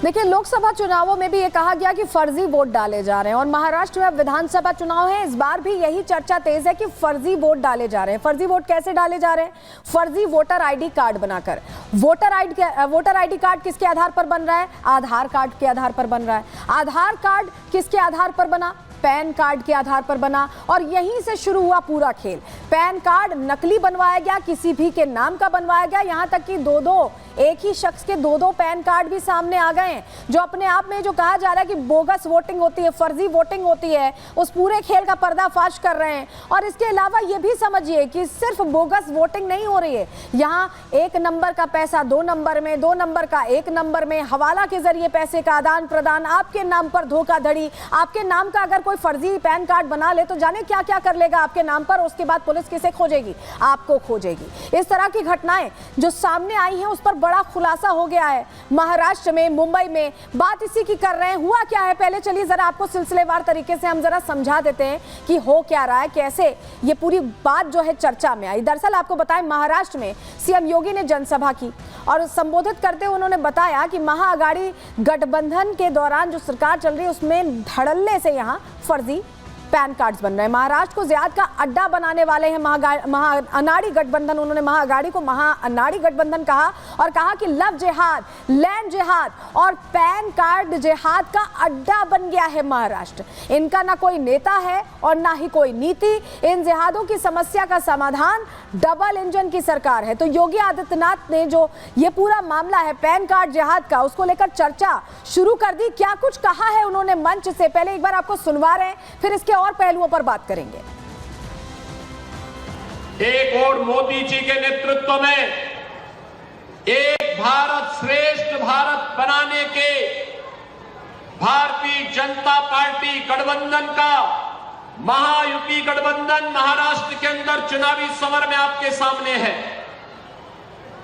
देखिए, लोकसभा चुनावों में भी ये कहा गया कि फर्जी वोट डाले जा रहे हैं और महाराष्ट्र में अब विधानसभा चुनाव है। इस बार भी यही चर्चा तेज है कि फर्जी वोट डाले जा रहे हैं। फर्जी वोट कैसे डाले जा रहे हैं? फर्जी वोटर आईडी कार्ड बनाकर। वोटर आईडी कार्ड किसके आधार पर बन रहा है? आधार कार्ड के आधार पर बन रहा है। आधार कार्ड किसके आधार पर बना? पैन कार्ड के आधार पर बना। और यहीं से शुरू हुआ पूरा खेल। पैन कार्ड नकली बनवाया गया, किसी भी के नाम का बनवाया गया, यहां तक कि दो एक ही शख्स के दो पैन कार्ड भी सामने आ गए हैं, जो अपने आप में जो कहा जा रहा है कि बोगस वोटिंग होती है, फर्जी वोटिंग होती है, उस पूरे खेल का पर्दाफाश कर रहे हैं। और इसके अलावा ये भी समझिए कि सिर्फ बोगस वोटिंग नहीं हो रही है, यहाँ 1 नंबर का पैसा 2 नंबर में, 2 नंबर का 1 नंबर में, हवाला के जरिए पैसे का आदान प्रदान, आपके नाम पर धोखाधड़ी। आपके नाम का अगर कोई फर्जी पैन कार्ड बना ले तो जाने क्या क्या कर लेगा आपके नाम पर। उसके बाद पुलिस किसे खोजेगी? आपको खोजेगी। इस तरह की घटनाएं जो सामने आई हैं उस पर बड़ा खुलासा हो गया है महाराष्ट्र में, मुंबई में। बात इसी की कर रहे हैं। हुआ क्या है, पहले चलिए जरा आपको सिलसिलेवार तरीके से हम जरा समझा देते हैं कि हो क्या रहा है, कैसे ये पूरी बात जो है चर्चा में आई। दरअसल आपको बताएं, महाराष्ट्र में सीएम योगी ने जनसभा की और संबोधित करते हुए उन्होंने बताया कि महाअघाड़ी गठबंधन के दौरान जो सरकार चल रही है उसमें धड़ल्ले से यहाँ फर्जी पैन कार्ड्स बन रहे हैं। महाराष्ट्र को जिहाद का अड्डा बनाने वाले हैं महाअनाड़ी गठबंधन। उन्होंने महाअघाड़ी को महाअनाड़ी गठबंधन कहा और कहा कि लव जिहाद, लैंड जिहाद और पैन कार्ड जिहाद का अड्डा बन गया है महाराष्ट्र। इनका ना कोई नेता है और ना ही कोई नीति। इन जिहादों की समस्या का समाधान डबल इंजन की सरकार है। तो योगी आदित्यनाथ ने जो ये पूरा मामला है पैन कार्ड जिहाद का, उसको लेकर चर्चा शुरू कर दी। क्या कुछ कहा है उन्होंने मंच से, पहले एक बार आपको सुनवा रहे हैं, फिर इसके और पहलुओं पर बात करेंगे। एक और मोदी जी के नेतृत्व में एक भारत श्रेष्ठ भारत बनाने के भारतीय जनता पार्टी गठबंधन का महायुति गठबंधन महाराष्ट्र के अंदर चुनावी समर में आपके सामने है।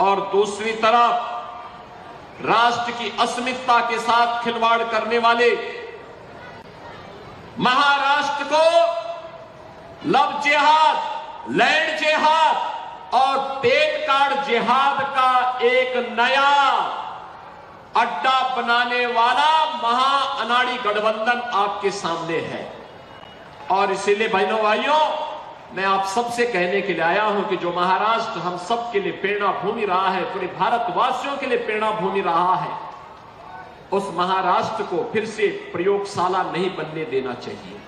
और दूसरी तरफ राष्ट्र की अस्मिता के साथ खिलवाड़ करने वाले महाराष्ट्र को लव जिहाद, लैंड जिहाद और पैन कार्ड जिहाद का एक नया अड्डा बनाने वाला महाअनाड़ी गठबंधन आपके सामने है। और इसीलिए बहनों भाइयों, मैं आप सबसे कहने के लिए आया हूं कि जो महाराष्ट्र हम सब के लिए प्रेरणा भूमि रहा है, पूरे भारतवासियों के लिए प्रेरणा भूमि रहा है, उस महाराष्ट्र को फिर से प्रयोगशाला नहीं बनने देना चाहिए।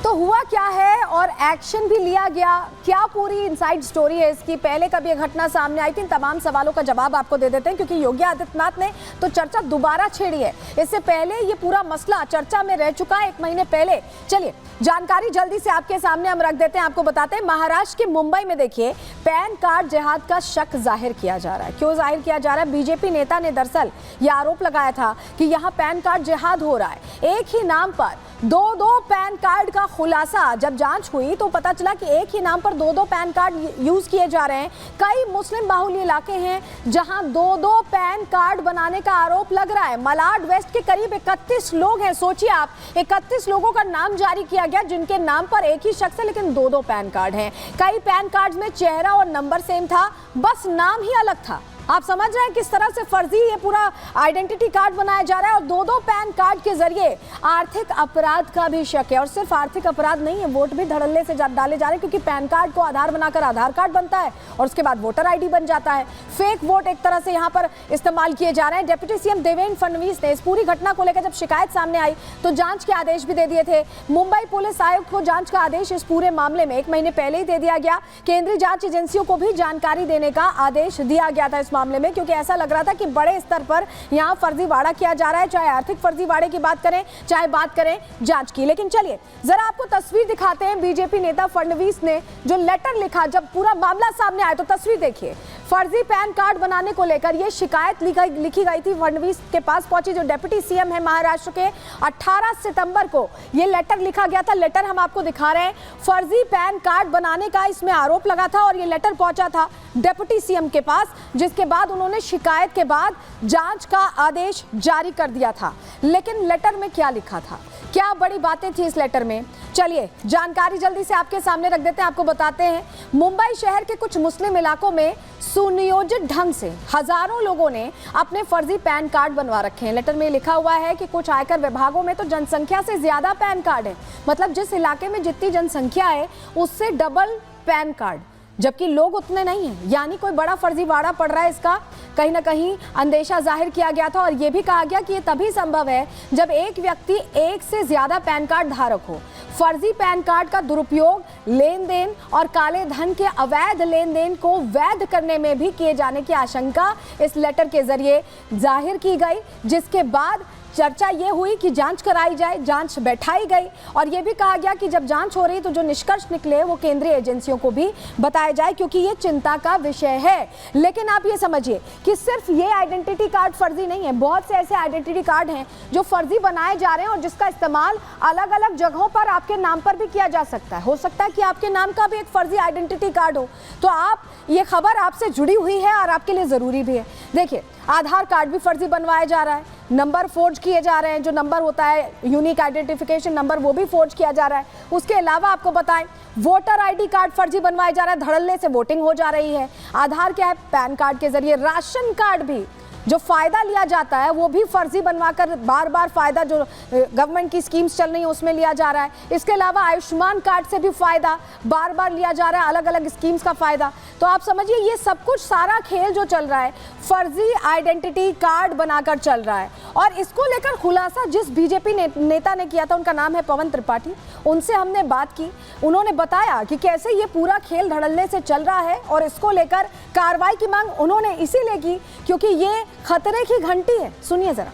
तो हुआ क्या है और एक्शन भी लिया गया, क्या पूरी इनसाइड स्टोरी है इसकी? पहले कभी ये घटना सामने आई थी? इन तमाम सवालों का जवाब आपको दे देते हैं, क्योंकि योगी आदित्यनाथ ने तो चर्चा दोबारा छेड़ी है। इससे पहले ये पूरा मसला चर्चा में रह चुका है 1 महीने पहले। चलिए जानकारी जल्दी से आपके सामने हम रख देते हैं, आपको बताते हैं। महाराष्ट्र के मुंबई में देखिए, पैन कार्ड जिहाद का शक जाहिर किया जा रहा है। क्यों जाहिर किया जा रहा है? बीजेपी नेता ने दरअसल यह आरोप लगाया था कि यहाँ पैन कार्ड जिहाद हो रहा है। एक ही नाम पर 2 पैन कार्ड का खुलासा जब जांच हुई तो पता चला कि एक ही नाम पर 2 पैन कार्ड यूज किए जा रहे हैं। कई मुस्लिम बाहुल्य इलाके हैं जहां 2 पैन कार्ड बनाने का आरोप लग रहा है। मलाड वेस्ट के करीब 31 लोग हैं। सोचिए आप, 31 लोगों का नाम जारी किया गया जिनके नाम पर एक ही शख्स है लेकिन 2 पैन कार्ड हैं। कई पैन कार्ड में चेहरा और नंबर सेम था, बस नाम ही अलग था। आप समझ रहे हैं किस तरह से फर्जी ये पूरा आइडेंटिटी कार्ड बनाया जा रहा है। और 2 पैन कार्ड के जरिए आर्थिक अपराध का भी शक है। और सिर्फ आर्थिक अपराध नहीं है, वोट भी धड़ल्ले से डाले जा रहे हैं, क्योंकि पैन कार्ड को आधार बनाकर आधार कार्ड बनता है और उसके बाद वोटर आईडी बन जाता है। फेक वोट एक तरह से यहाँ पर इस्तेमाल किए जा रहे हैं। डिप्टी सीएम देवेंद्र फडणवीस ने इस पूरी घटना को लेकर जब शिकायत सामने आई तो जांच के आदेश भी दे दिए थे। मुंबई पुलिस आयुक्त को जांच का आदेश इस पूरे मामले में 1 महीने पहले ही दे दिया गया। केंद्रीय जांच एजेंसियों को भी जानकारी देने का आदेश दिया गया था इस मामले में, क्योंकि ऐसा लग रहा था कि बड़े स्तर पर यहां फर्जीवाड़ा किया जा रहा है, चाहे आर्थिक फर्जीवाड़े की बात करें, चाहे बात करें जांच की। लेकिन चलिए जरा आपको तस्वीर दिखाते हैं। बीजेपी नेता फडणवीस ने जो लेटर लिखा जब पूरा मामला सामने आया, तो तस्वीर देखिए। फर्जी पैन कार्ड बनाने को लेकर यह शिकायत लिखी गई थी, फडणवीस के पास पहुंची जो डिप्टी सीएम है महाराष्ट्र के। 18 सितंबर को यह लेटर लिखा गया था। लेटर हम आपको दिखा रहे हैं। फर्जी पैन कार्ड बनाने का इसमें आरोप लगा था और यह लेटर पहुंचा था डिप्टी सीएम के पास, जिसके बाद उन्होंने शिकायत के बाद जांच का आदेश जारी कर दिया था। लेकिन लेटर में क्या लिखा था, क्या बड़ी बातें थी इस लेटर में, चलिए जानकारी जल्दी से आपके सामने रख देते हैं, आपको बताते हैं। मुंबई शहर के कुछ मुस्लिम इलाकों में सुनियोजित ढंग से हजारों लोगों ने अपने फर्जी पैन कार्ड बनवा रखे हैं। लेटर में लिखा हुआ है कि कुछ आयकर विभागों में तो जनसंख्या से ज्यादा पैन कार्ड है, मतलब जिस इलाके में जितनी जनसंख्या है उससे डबल पैन कार्ड, जबकि लोग उतने नहीं हैं, यानी कोई बड़ा फर्जीवाड़ा पड़ रहा है। इसका कहीं ना कहीं अंदेशा जाहिर किया गया था और यह भी कहा गया कि ये तभी संभव है जब एक व्यक्ति एक से ज्यादा पैन कार्ड धारक हो। फर्जी पैन कार्ड का दुरुपयोग लेन देन और काले धन के अवैध लेन देन को वैध करने में भी किए जाने की आशंका इस लेटर के जरिए जाहिर की गई, जिसके बाद चर्चा ये हुई कि जांच कराई जाए, जांच बैठाई गई और ये भी कहा गया कि जब जांच हो रही तो जो निष्कर्ष निकले वो केंद्रीय एजेंसियों को भी बताया जाए, क्योंकि ये चिंता का विषय है। लेकिन आप ये समझिए कि सिर्फ ये आइडेंटिटी कार्ड फर्जी नहीं है, बहुत से ऐसे आइडेंटिटी कार्ड हैं जो फर्जी बनाए जा रहे हैं और जिसका इस्तेमाल अलग अलग जगहों पर आपके नाम पर भी किया जा सकता है। हो सकता है कि आपके नाम का भी एक फर्जी आइडेंटिटी कार्ड हो। तो आप ये खबर आपसे जुड़ी हुई है और आपके लिए जरूरी भी है। देखिए, आधार कार्ड भी फर्जी बनवाया जा रहा है, नंबर फोर्ज किए जा रहे हैं, जो नंबर होता है यूनिक आइडेंटिफिकेशन नंबर वो भी फोर्ज किया जा रहा है। उसके अलावा आपको बताएं, वोटर आईडी कार्ड फर्जी बनवाया जा रहा है, धड़ल्ले से वोटिंग हो जा रही है। आधार क्या है, पैन कार्ड के जरिए राशन कार्ड भी जो फायदा लिया जाता है वो भी फर्जी बनवाकर बार बार फायदा जो गवर्नमेंट की स्कीम्स चल रही है उसमें लिया जा रहा है। इसके अलावा आयुष्मान कार्ड से भी फायदा बार बार लिया जा रहा है, अलग अलग स्कीम्स का फायदा। तो आप समझिए ये सब कुछ सारा खेल जो चल रहा है फर्जी आइडेंटिटी कार्ड बनाकर चल रहा है। और इसको लेकर खुलासा जिस बीजेपी नेता ने किया था, उनका नाम है पवन त्रिपाठी, उनसे हमने बात की। उन्होंने बताया कि कैसे ये पूरा खेल धड़ल्ले से चल रहा है और इसको लेकर कार्रवाई की मांग उन्होंने इसीलिए की क्योंकि ये खतरे की घंटी है। सुनिए जरा।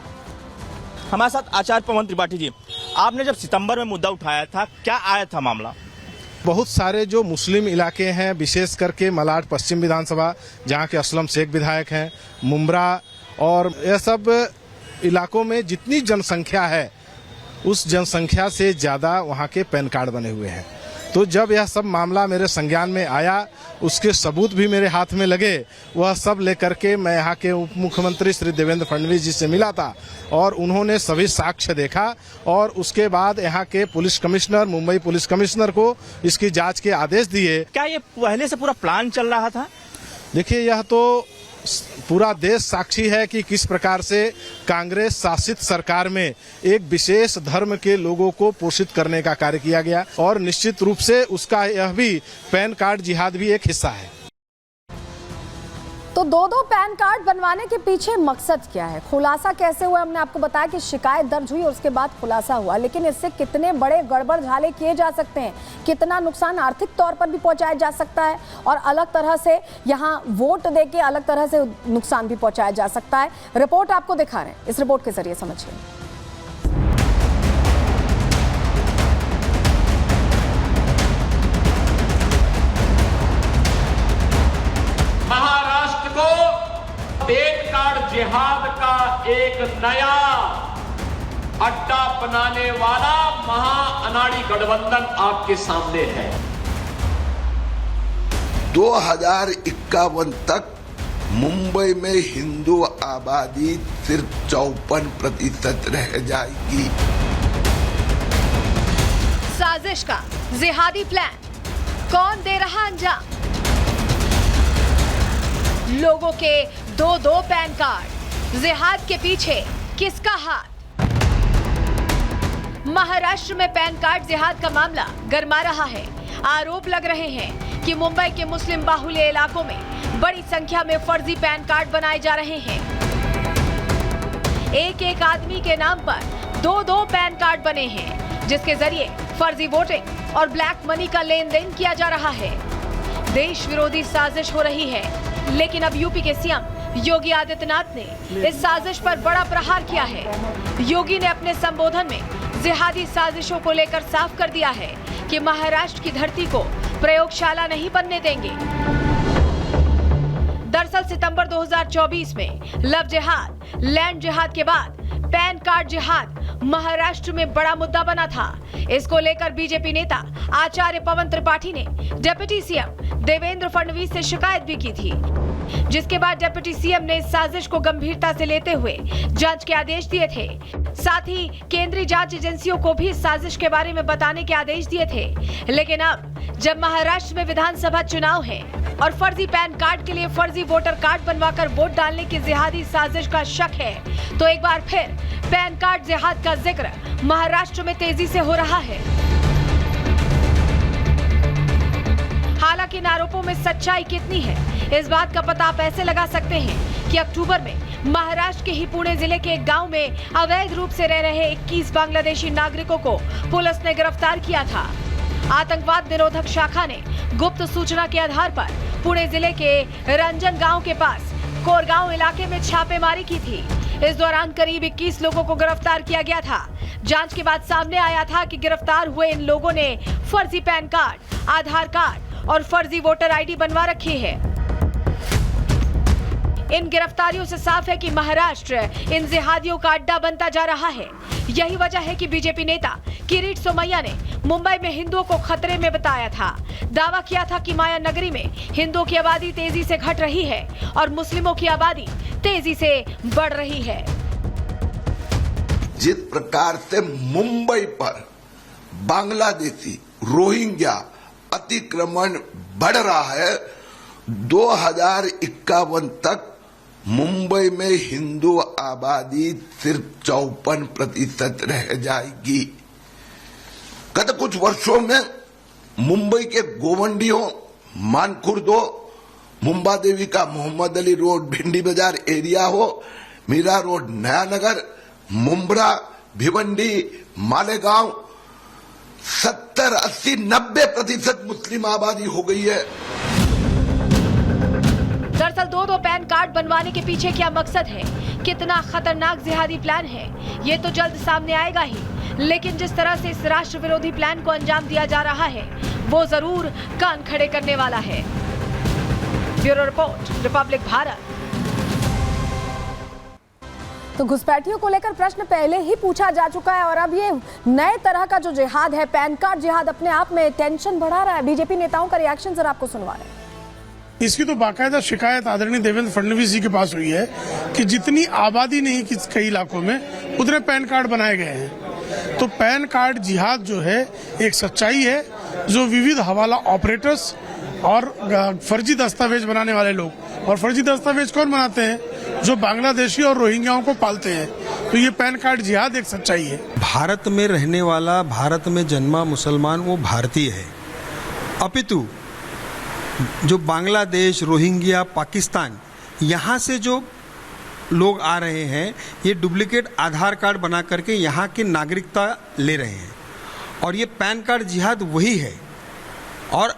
हमारे साथ आचार्य पवन त्रिपाठी जी, आपने जब सितंबर में मुद्दा उठाया था, क्या आया था मामला? बहुत सारे जो मुस्लिम इलाके हैं, विशेष करके मलाड पश्चिम विधानसभा जहां के असलम शेख विधायक हैं, मुंब्रा और यह सब इलाकों में जितनी जनसंख्या है उस जनसंख्या से ज़्यादा वहां के पैन कार्ड बने हुए हैं। तो जब यह सब मामला मेरे संज्ञान में आया, उसके सबूत भी मेरे हाथ में लगे, वह सब लेकर के मैं यहाँ के उप मुख्यमंत्री श्री देवेंद्र फडणवीस जी से मिला था और उन्होंने सभी साक्ष्य देखा और उसके बाद यहाँ के police commissioner, Mumbai police commissioner को इसकी जांच के आदेश दिए। क्या ये पहले से पूरा प्लान चल रहा था? देखिए, यह तो पूरा देश साक्षी है कि किस प्रकार से कांग्रेस शासित सरकार में एक विशेष धर्म के लोगों को पोषित करने का कार्य किया गया और निश्चित रूप से उसका यह भी पैन कार्ड जिहाद भी एक हिस्सा है। तो दो पैन कार्ड बनवाने के पीछे मकसद क्या है, खुलासा कैसे हुआ? हमने आपको बताया कि शिकायत दर्ज हुई और उसके बाद खुलासा हुआ, लेकिन इससे कितने बड़े गड़बड़ झाले किए जा सकते हैं, कितना नुकसान आर्थिक तौर पर भी पहुंचाया जा सकता है और अलग तरह से यहाँ वोट देके अलग तरह से नुकसान भी पहुंचाया जा सकता है। रिपोर्ट आपको दिखा रहे हैं, इस रिपोर्ट के जरिए समझिए। पैन कार्ड जिहाद का एक नया अड्डा बनाने वाला महाअनाड़ी गठबंधन आपके सामने है। 2051 तक मुंबई में हिंदू आबादी सिर्फ 54% रह जाएगी। साजिश का जिहादी प्लान कौन दे रहा अंजाम? लोगों के दो पैन कार्ड, जिहाद के पीछे किसका हाथ? महाराष्ट्र में पैन कार्ड जिहाद का मामला गरमा रहा है। आरोप लग रहे हैं कि मुंबई के मुस्लिम बाहुल्य इलाकों में बड़ी संख्या में फर्जी पैन कार्ड बनाए जा रहे हैं। एक आदमी के नाम पर दो पैन कार्ड बने हैं, जिसके जरिए फर्जी वोटिंग और ब्लैक मनी का लेन देन किया जा रहा है। देश विरोधी साजिश हो रही है, लेकिन अब यूपी के सीएम योगी आदित्यनाथ ने इस साजिश पर बड़ा प्रहार किया है। योगी ने अपने संबोधन में जिहादी साजिशों को लेकर साफ कर दिया है कि महाराष्ट्र की धरती को प्रयोगशाला नहीं बनने देंगे। दरअसल सितंबर 2024 में लव जिहाद, लैंड जिहाद के बाद पैन कार्ड जिहाद महाराष्ट्र में बड़ा मुद्दा बना था। इसको लेकर बीजेपी नेता आचार्य पवन त्रिपाठी ने डिप्टी सीएम देवेंद्र फडणवीस से शिकायत भी की थी, जिसके बाद डिप्टी सीएम ने इस साजिश को गंभीरता से लेते हुए जांच के आदेश दिए थे। साथ ही केंद्रीय जांच एजेंसियों को भी इस साजिश के बारे में बताने के आदेश दिए थे। लेकिन अब जब महाराष्ट्र में विधानसभा चुनाव है और फर्जी पैन कार्ड के लिए फर्जी वोटर कार्ड बनवाकर वोट डालने की जिहादी साजिश का शक है, तो एक बार फिर पैन कार्ड जिहाद का जिक्र महाराष्ट्र में तेजी से हो रहा है। हालांकि इन आरोपों में सच्चाई कितनी है, इस बात का पता आप ऐसे लगा सकते हैं कि अक्टूबर में महाराष्ट्र के ही पुणे जिले के एक गांव में अवैध रूप से रह रहे 21 बांग्लादेशी नागरिकों को पुलिस ने गिरफ्तार किया था। आतंकवाद निरोधक शाखा ने गुप्त सूचना के आधार पर पुणे जिले के रंजन गांव के पास कोरगांव इलाके में छापेमारी की थी। इस दौरान करीब 21 लोगों को गिरफ्तार किया गया था। जांच के बाद सामने आया था कि गिरफ्तार हुए इन लोगों ने फर्जी पैन कार्ड, आधार कार्ड और फर्जी वोटर आईडी बनवा रखी है। इन गिरफ्तारियों से साफ है कि महाराष्ट्र इन जिहादियों का अड्डा बनता जा रहा है। यही वजह है कि बीजेपी नेता किरीट सोमैया ने मुंबई में हिंदुओं को खतरे में बताया था। दावा किया था कि माया नगरी में हिंदुओं की आबादी तेजी से घट रही है और मुस्लिमों की आबादी तेजी से बढ़ रही है। जिस प्रकार से मुंबई पर बांग्लादेशी रोहिंग्या अतिक्रमण बढ़ रहा है, 2051 तक मुंबई में हिंदू आबादी सिर्फ 54% रह जाएगी। गत कुछ वर्षों में मुंबई के गोवंडियों, मानखुर्दो, मुंबा देवी का मोहम्मद अली रोड भिंडी बाजार एरिया हो, मीरा रोड नया नगर, मुंब्रा, भिवंडी, मालेगांव 70, 80, 90% मुस्लिम आबादी हो गई है। दरअसल दो पैन कार्ड बनवाने के पीछे क्या मकसद है, कितना खतरनाक जिहादी प्लान है, ये तो जल्द सामने आएगा ही। लेकिन जिस तरह से इस राष्ट्र विरोधी प्लान को अंजाम दिया जा रहा है, वो जरूर कान खड़े करने वाला है। Bureau report, Republic Bharat. तो घुसपैठियों को लेकर प्रश्न पहले ही पूछा जा चुका है और अब ये नए तरह का जो जिहाद है, पैन कार्ड जिहाद, अपने आप में टेंशन बढ़ा रहा है। बीजेपी नेताओं का रिएक्शन जरा आपको सुनवा रहे हैं। इसकी तो बाकायदा शिकायत आदरणीय देवेंद्र फडणवीस जी के पास हुई है कि जितनी आबादी नहीं कि कई इलाकों में उतने पैन कार्ड बनाए गए हैं। तो पैन कार्ड जिहाद जो है एक सच्चाई है जो विविध हवाला ऑपरेटर्स और फर्जी दस्तावेज बनाने वाले लोग, और फर्जी दस्तावेज कौन बनाते हैं? जो बांग्लादेशी और रोहिंग्याओं को पालते हैं। तो ये पैन कार्ड जिहाद एक सच्चाई है। भारत में रहने वाला, भारत में जन्मा मुसलमान वो भारतीय है, अपितु जो बांग्लादेश, रोहिंग्या, पाकिस्तान, यहाँ से जो लोग आ रहे हैं ये डुप्लीकेट आधार कार्ड बना करके यहाँ की नागरिकता ले रहे हैं। और ये पैन कार्ड जिहाद वही है। और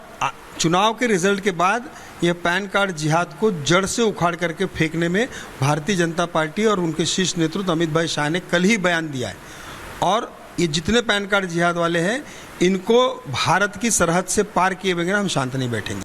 चुनाव के रिजल्ट के बाद ये पैन कार्ड जिहाद को जड़ से उखाड़ करके फेंकने में भारतीय जनता पार्टी और उनके शीर्ष नेतृत्व अमित भाई शाह ने कल ही बयान दिया है। और ये जितने पैन कार्ड जिहाद वाले हैं इनको भारत की सरहद से पार किए बगैर हम शांत नहीं बैठेंगे।